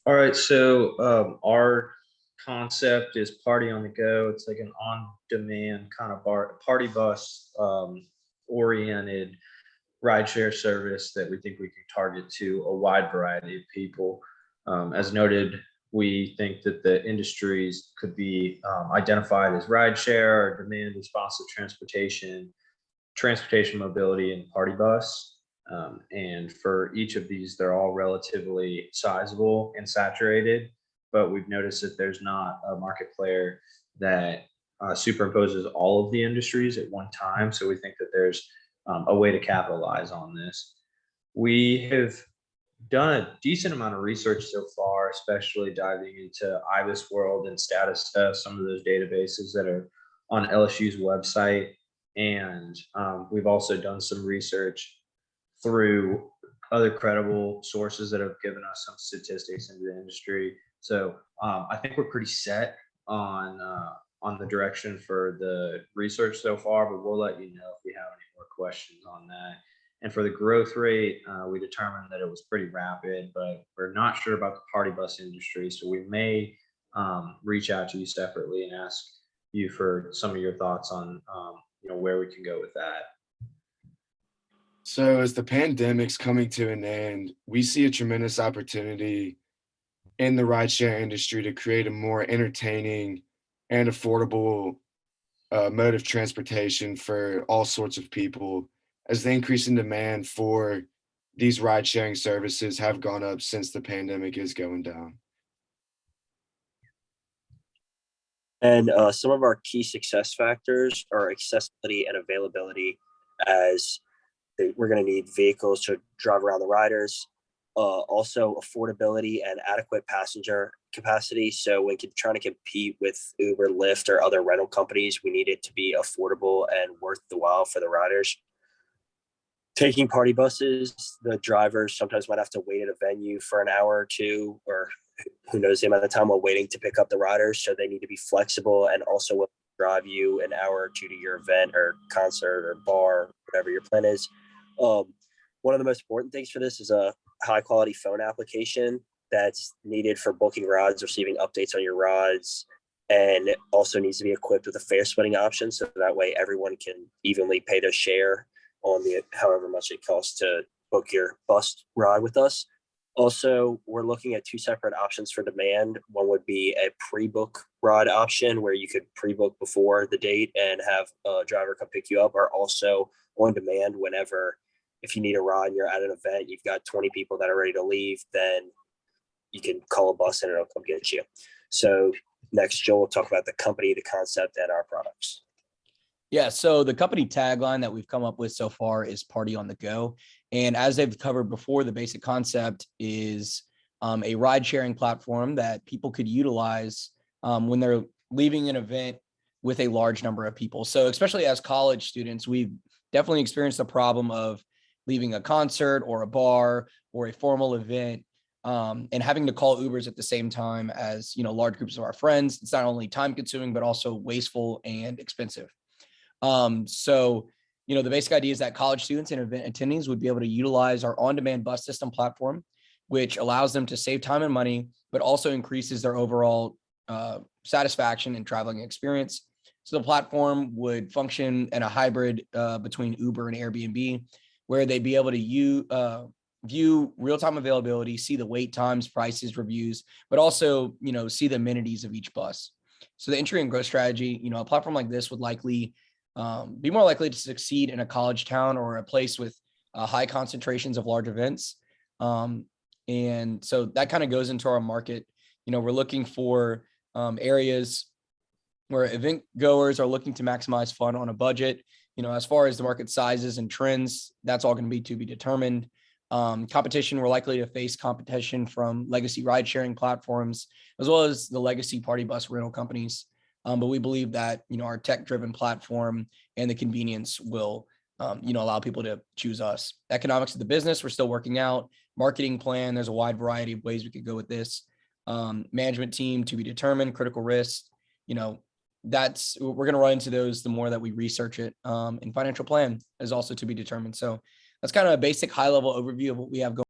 All right, so our concept is Party on the Go. It's like an on-demand kind of party bus oriented rideshare service that we think we can target to a wide variety of people. As noted, we think that the industries could be identified as rideshare, or demand responsive transportation mobility, and party bus. And for each of these, they're all relatively sizable and saturated, but we've noticed that there's not a market player that superimposes all of the industries at one time. So we think that there's a way to capitalize on this. We have done a decent amount of research so far, especially diving into IBIS World and Status Test, some of those databases that are on LSU's website. And we've also done some research through other credible sources that have given us some statistics into the industry. So I think we're pretty set on the direction for the research so far, but we'll let you know if we have any more questions on that. And for the growth rate, we determined that it was pretty rapid, but we're not sure about the party bus industry. So we may reach out to you separately and ask you for some of your thoughts on where we can go with that. So as the pandemic's coming to an end, we see a tremendous opportunity in the rideshare industry to create a more entertaining and affordable mode of transportation for all sorts of people, as the increase in demand for these ride sharing services have gone up since the pandemic is going down. And some of our key success factors are accessibility and availability, as we're going to need vehicles to drive around the riders. Also affordability and adequate passenger capacity. So when trying to compete with Uber, Lyft, or other rental companies, we need it to be affordable and worth the while for the riders. Taking party buses, the drivers sometimes might have to wait at a venue for an hour or two, or who knows the amount of time while waiting to pick up the riders. So they need to be flexible and also will drive you an hour or two to your event or concert or bar, whatever your plan is. One of the most important things for this is a high quality phone application that's needed for booking rides, receiving updates on your rides, and also needs to be equipped with a fare splitting option. So that way everyone can evenly pay their share on the however much it costs to book your bus ride with us. Also, we're looking at two separate options for demand. One would be a pre-book ride option where you could pre-book before the date and have a driver come pick you up, or also on demand whenever, if you need a ride and you're at an event, you've got 20 people that are ready to leave, then you can call a bus and it'll come get you. So next, Joel will talk about the company, the concept, and our products. Yeah, so the company tagline that we've come up with so far is Party on the Go. And as they've covered before, the basic concept is a ride sharing platform that people could utilize when they're leaving an event with a large number of people. So especially as college students, we've definitely experienced the problem of leaving a concert or a bar or a formal event and having to call Ubers at the same time as, large groups of our friends. It's not only time consuming, but also wasteful and expensive. So, the basic idea is that college students and event attendees would be able to utilize our on-demand bus system platform, which allows them to save time and money, but also increases their overall satisfaction and traveling experience. So the platform would function in a hybrid between Uber and Airbnb, where they'd be able to view real-time availability, see the wait times, prices, reviews, but also, see the amenities of each bus. So the entry and growth strategy, a platform like this would likely be more likely to succeed in a college town or a place with high concentrations of large events. And so that kind of goes into our market. We're looking for areas where event goers are looking to maximize fun on a budget. As far as the market sizes and trends, that's all going to be determined. Competition, we're likely to face competition from legacy ride sharing platforms, as well as the legacy party bus rental companies. But we believe that, our tech-driven platform and the convenience will, allow people to choose us. Economics of the business, we're still working out. Marketing plan, there's a wide variety of ways we could go with this. Management team to be determined. Critical risks, we're going to run into those the more that we research it. And financial plan is also to be determined. So that's kind of a basic high-level overview of what we have going.